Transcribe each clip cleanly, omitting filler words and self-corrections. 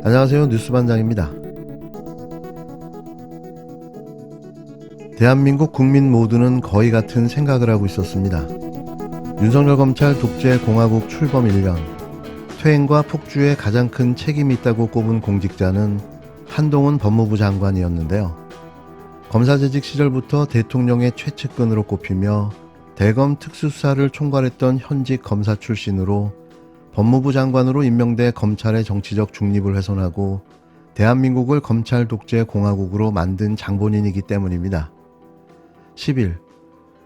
안녕하세요. 뉴스반장입니다. 대한민국 국민 모두는 거의 같은 생각을 하고 있었습니다. 윤석열 검찰 독재 공화국 출범 1년, 퇴행과 폭주에 가장 큰 책임이 있다고 꼽은 공직자는 한동훈 법무부 장관이었는데요. 검사재직 시절부터 대통령의 최측근으로 꼽히며 대검 특수수사를 총괄했던 현직 검사 출신으로 법무부 장관으로 임명돼 검찰의 정치적 중립을 훼손하고 대한민국을 검찰 독재 공화국으로 만든 장본인이기 때문입니다. 10일,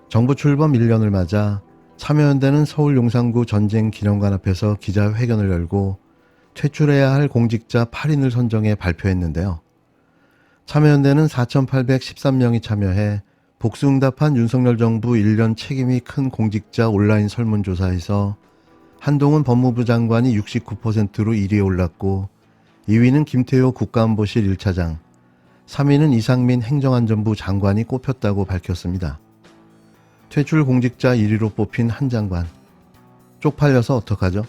정부 출범 1년을 맞아 참여연대는 서울 용산구 전쟁 기념관 앞에서 기자회견을 열고 퇴출해야 할 공직자 8인을 선정해 발표했는데요. 참여연대는 4,813명이 참여해 복수응답한 윤석열 정부 1년 책임이 큰 공직자 온라인 설문조사에서 한동훈 법무부 장관이 69%로 1위에 올랐고 2위는 김태효 국가안보실 1차장, 3위는 이상민 행정안전부 장관이 꼽혔다고 밝혔습니다. 퇴출 공직자 1위로 뽑힌 한 장관. 쪽팔려서 어떡하죠?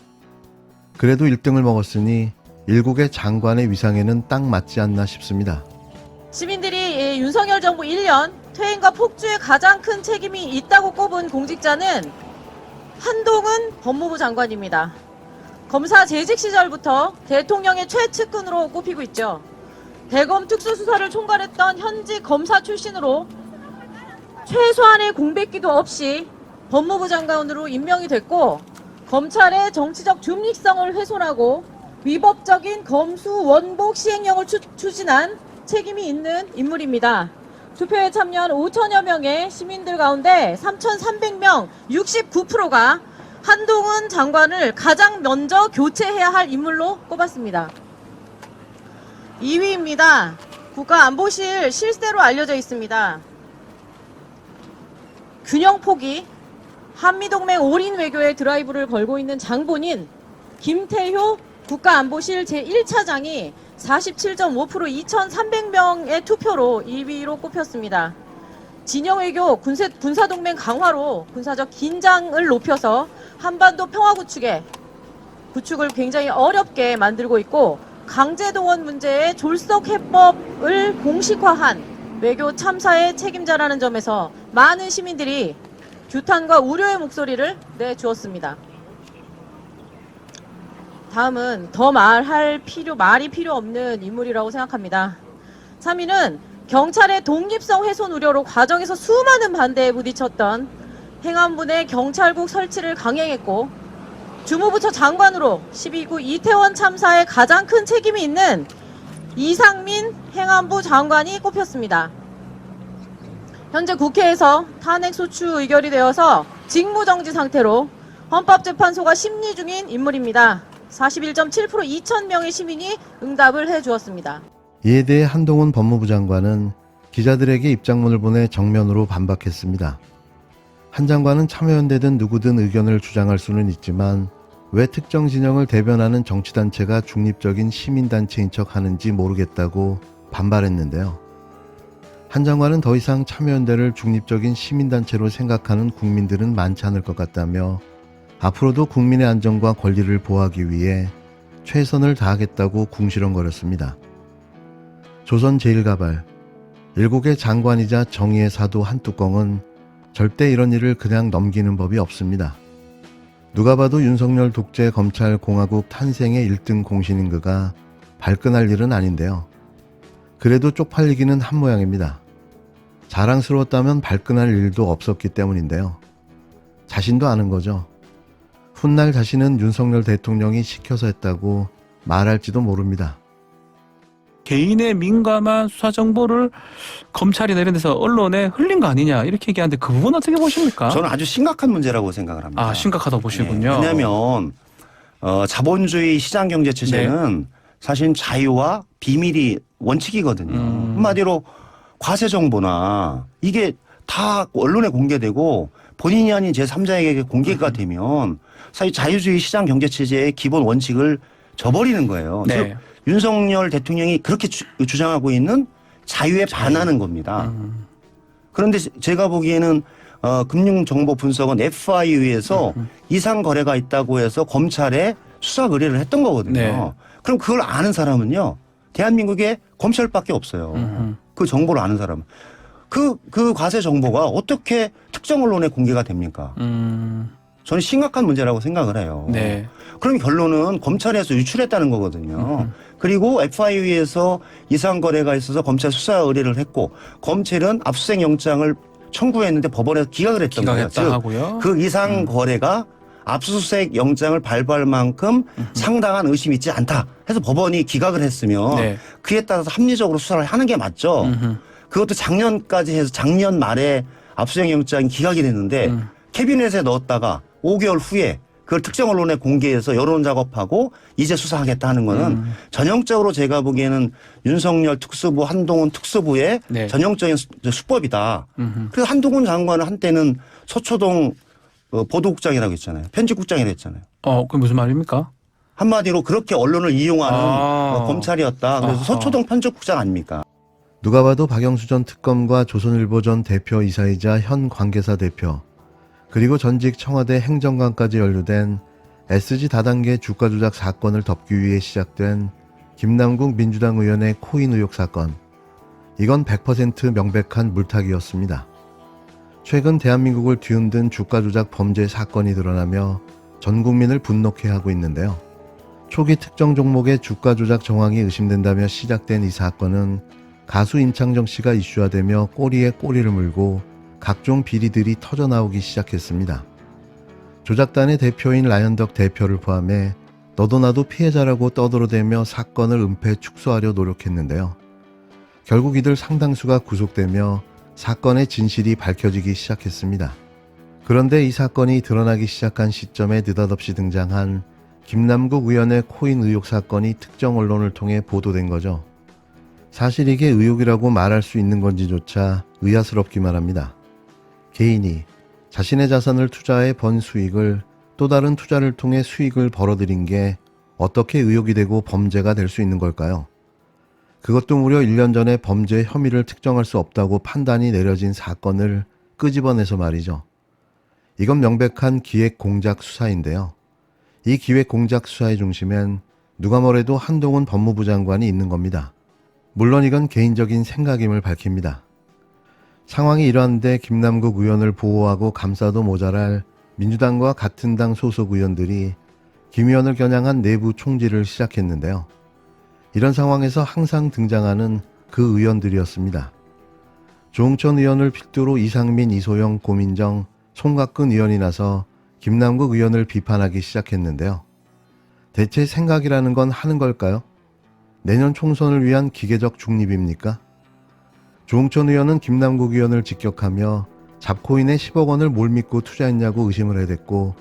그래도 1등을 먹었으니 일국의 장관의 위상에는 딱 맞지 않나 싶습니다. 시민들이 윤석열 정부 1년 퇴행과 폭주에 가장 큰 책임이 있다고 꼽은 공직자는 한동훈 법무부 장관입니다. 검사 재직 시절부터 대통령의 최측근으로 꼽히고 있죠. 대검 특수수사를 총괄했던 현직 검사 출신으로 최소한의 공백기도 없이 법무부 장관으로 임명이 됐고 검찰의 정치적 중립성을 훼손하고 위법적인 검수 원복 시행령을 추진한 책임이 있는 인물입니다. 투표에 참여한 5천여 명의 시민들 가운데 3,300명 69%가 한동훈 장관을 가장 먼저 교체해야 할 인물로 꼽았습니다. 2위입니다. 국가안보실 실세로 알려져 있습니다. 균형 포기, 한미동맹 올인 외교에 드라이브를 걸고 있는 장본인 김태효 국가안보실 제1차장이 47.5% 2,300명의 투표로 2위로 꼽혔습니다. 진영외교 군사동맹 강화로 군사적 긴장을 높여서 한반도 평화 구축을 굉장히 어렵게 만들고 있고 강제동원 문제의 졸속 해법을 공식화한 외교 참사의 책임자라는 점에서 많은 시민들이 규탄과 우려의 목소리를 내주었습니다. 다음은 더 말이 필요 없는 인물이라고 생각합니다. 3위는 경찰의 독립성 훼손 우려로 과정에서 수많은 반대에 부딪혔던 행안부 내 경찰국 설치를 강행했고 주무부처 장관으로 12구 이태원 참사에 가장 큰 책임이 있는 이상민 행안부 장관이 꼽혔습니다. 현재 국회에서 탄핵소추 의결이 되어서 직무정지 상태로 헌법재판소가 심리 중인 인물입니다. 41.7% 2,000명의 시민이 응답을 해주었습니다. 이에 대해 한동훈 법무부 장관은 기자들에게 입장문을 보내 정면으로 반박했습니다. 한 장관은 참여연대든 누구든 의견을 주장할 수는 있지만 왜 특정 진영을 대변하는 정치단체가 중립적인 시민단체인 척 하는지 모르겠다고 반발했는데요. 한 장관은 더 이상 참여연대를 중립적인 시민단체로 생각하는 국민들은 많지 않을 것 같다며 앞으로도 국민의 안전과 권리를 보호하기 위해 최선을 다하겠다고 궁시렁거렸습니다. 조선제일가발, 일국의 장관이자 정의의 사도 한뚜껑은 절대 이런 일을 그냥 넘기는 법이 없습니다. 누가 봐도 윤석열 독재 검찰 공화국 탄생의 1등 공신인 그가 발끈할 일은 아닌데요. 그래도 쪽팔리기는 한 모양입니다. 자랑스러웠다면 발끈할 일도 없었기 때문인데요. 자신도 아는 거죠. 훗날 자신은 윤석열 대통령이 시켜서 했다고 말할지도 모릅니다. 개인의 민감한 수사 정보를 검찰이나 이런 데서 언론에 흘린 거 아니냐 이렇게 얘기하는데 그 부분 어떻게 보십니까? 저는 아주 심각한 문제라고 생각을 합니다. 아, 심각하다고 보시군요. 네, 왜냐하면 자본주의 시장 경제 체제는 사실 자유와 비밀이 원칙이거든요. 한마디로 과세 정보나 이게 다 언론에 공개되고 본인이 아닌 제3자에게 공개가 되면 사실 자유주의 시장 경제 체제의 기본 원칙을 저버리는 거예요. 네. 즉 윤석열 대통령이 그렇게 주장하고 있는 자유에 반하는 겁니다. 그런데 제가 보기에는 금융정보분석원 FIU에서 이상 거래가 있다고 해서 검찰에 수사 의뢰를 했던 거거든요. 네. 그럼 그걸 아는 사람은요. 대한민국에 검찰밖에 없어요. 그 정보를 아는 사람은. 그 과세 정보가 어떻게 특정 언론에 공개가 됩니까? 저는 심각한 문제라고 생각을 해요. 네. 그럼 결론은 검찰에서 유출했다는 거거든요. 그리고 FIU에서 이상 거래가 있어서 검찰 수사 의뢰를 했고 검찰은 압수수색 영장을 청구했는데 법원에서 기각을 했던 거예요. 기각했다 하고요. 그 이상 거래가 압수수색 영장을 발부할 만큼 상당한 의심이 있지 않다 해서 법원이 기각을 했으면 네. 그에 따라서 합리적으로 수사를 하는 게 맞죠. 그것도 작년까지 해서 작년 말에 압수수색 영장이 기각이 됐는데 캐비넷에 넣었다가 5개월 후에 그걸 특정 언론에 공개해서 여론 작업하고 이제 수사하겠다 하는 거는 전형적으로 제가 보기에는 윤석열 특수부, 한동훈 특수부의 네. 전형적인 수법이다. 그래서 한동훈 장관은 한때는 서초동 보도국장이라고 했잖아요. 편집국장이라고 했잖아요. 그게 무슨 말입니까? 한마디로 그렇게 언론을 이용하는 검찰이었다. 그래서 아하. 서초동 편집국장 아닙니까? 누가 봐도 박영수 전 특검과 조선일보 전 대표이사이자 현 관계사 대표 그리고 전직 청와대 행정관까지 연루된 SG 다단계 주가 조작 사건을 덮기 위해 시작된 김남국 민주당 의원의 코인 의혹 사건. 이건 100% 명백한 물타기였습니다. 최근 대한민국을 뒤흔든 주가 조작 범죄 사건이 드러나며 전 국민을 분노케 하고 있는데요. 초기 특정 종목의 주가 조작 정황이 의심된다며 시작된 이 사건은 가수 임창정 씨가 이슈화되며 꼬리에 꼬리를 물고 각종 비리들이 터져나오기 시작했습니다. 조작단의 대표인 라현덕 대표를 포함해 너도 나도 피해자라고 떠들어대며 사건을 은폐 축소하려 노력했는데요. 결국 이들 상당수가 구속되며 사건의 진실이 밝혀지기 시작했습니다. 그런데 이 사건이 드러나기 시작한 시점에 느닷없이 등장한 김남국 의원의 코인 의혹 사건이 특정 언론을 통해 보도된 거죠. 사실 이게 의혹이라고 말할 수 있는 건지조차 의아스럽기만 합니다. 개인이 자신의 자산을 투자해 번 수익을 또 다른 투자를 통해 수익을 벌어들인 게 어떻게 의혹이 되고 범죄가 될 수 있는 걸까요? 그것도 무려 1년 전에 범죄 혐의를 특정할 수 없다고 판단이 내려진 사건을 끄집어내서 말이죠. 이건 명백한 기획 공작 수사인데요. 이 기획 공작 수사의 중심엔 누가 뭐래도 한동훈 법무부 장관이 있는 겁니다. 물론 이건 개인적인 생각임을 밝힙니다. 상황이 이러한데 김남국 의원을 보호하고 감싸도 모자랄 민주당과 같은 당 소속 의원들이 김 의원을 겨냥한 내부 총질을 시작했는데요. 이런 상황에서 항상 등장하는 그 의원들이었습니다. 조응천 의원을 필두로 이상민, 이소영, 고민정, 송각근 의원이 나서 김남국 의원을 비판하기 시작했는데요. 대체 생각이라는 건 하는 걸까요? 내년 총선을 위한 기계적 중립입니까? 조응천 의원은 김남국 의원을 직격하며 잡코인에 10억 원을 뭘 믿고 투자했냐고 의심을 해댔고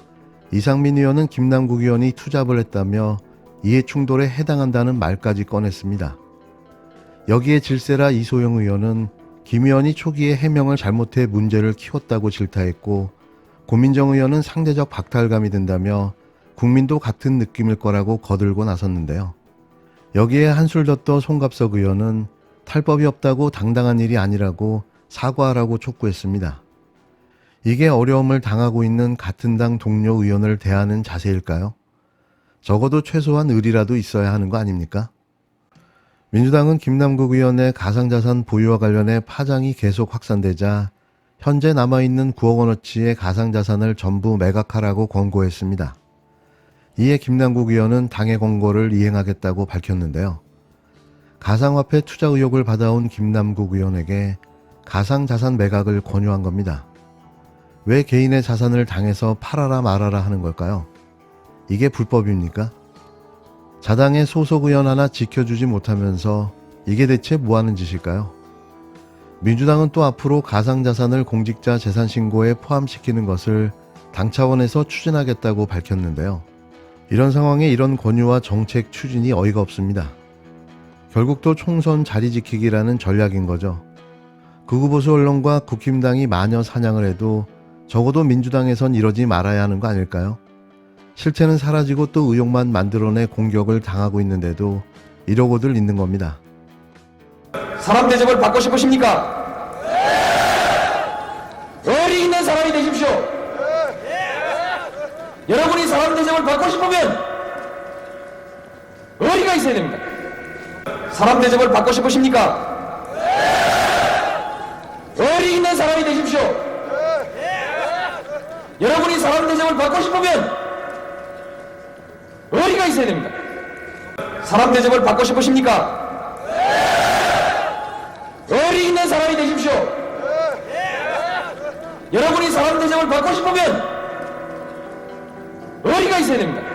이상민 의원은 김남국 의원이 투잡을 했다며 이해 충돌에 해당한다는 말까지 꺼냈습니다. 여기에 질세라 이소영 의원은 김 의원이 초기에 해명을 잘못해 문제를 키웠다고 질타했고 고민정 의원은 상대적 박탈감이 든다며 국민도 같은 느낌일 거라고 거들고 나섰는데요. 여기에 한술 더 떠 송갑석 의원은 탈법이 없다고 당당한 일이 아니라고 사과하라고 촉구했습니다. 이게 어려움을 당하고 있는 같은 당 동료 의원을 대하는 자세일까요? 적어도 최소한 의리라도 있어야 하는 거 아닙니까? 민주당은 김남국 의원의 가상자산 보유와 관련해 파장이 계속 확산되자 현재 남아있는 9억 원어치의 가상자산을 전부 매각하라고 권고했습니다. 이에 김남국 의원은 당의 권고를 이행하겠다고 밝혔는데요. 가상화폐 투자 의혹을 받아온 김남국 의원에게 가상자산 매각을 권유한 겁니다. 왜 개인의 자산을 당에서 팔아라 말아라 하는 걸까요? 이게 불법입니까? 자당의 소속 의원 하나 지켜주지 못하면서 이게 대체 뭐하는 짓일까요? 민주당은 또 앞으로 가상자산을 공직자 재산신고에 포함시키는 것을 당 차원에서 추진하겠다고 밝혔는데요. 이런 상황에 이런 권유와 정책 추진이 어이가 없습니다. 결국 또 총선 자리 지키기라는 전략인 거죠. 극우보수 언론과 국힘당이 마녀 사냥을 해도 적어도 민주당에선 이러지 말아야 하는 거 아닐까요? 실체는 사라지고 또 의혹만 만들어내 공격을 당하고 있는데도 이러고들 있는 겁니다. 사람 대접을 받고 싶으십니까? 의리 있는 사람이 되십시오. 여러분이 사람 대접을 받고 싶으면 의리가 있어야 됩니다. 사람 대접을 받고 싶으십니까? 의리 있는 사람이 되십시오. 여러분이 사람 대접을 받고 싶으면 의리가 있어야 됩니다. 사람 대접을 받고 싶으십니까? 의리 있는 사람이 되십시오. 여러분이 사람 대접을 받고 싶으면 의리가 있어야 됩니다.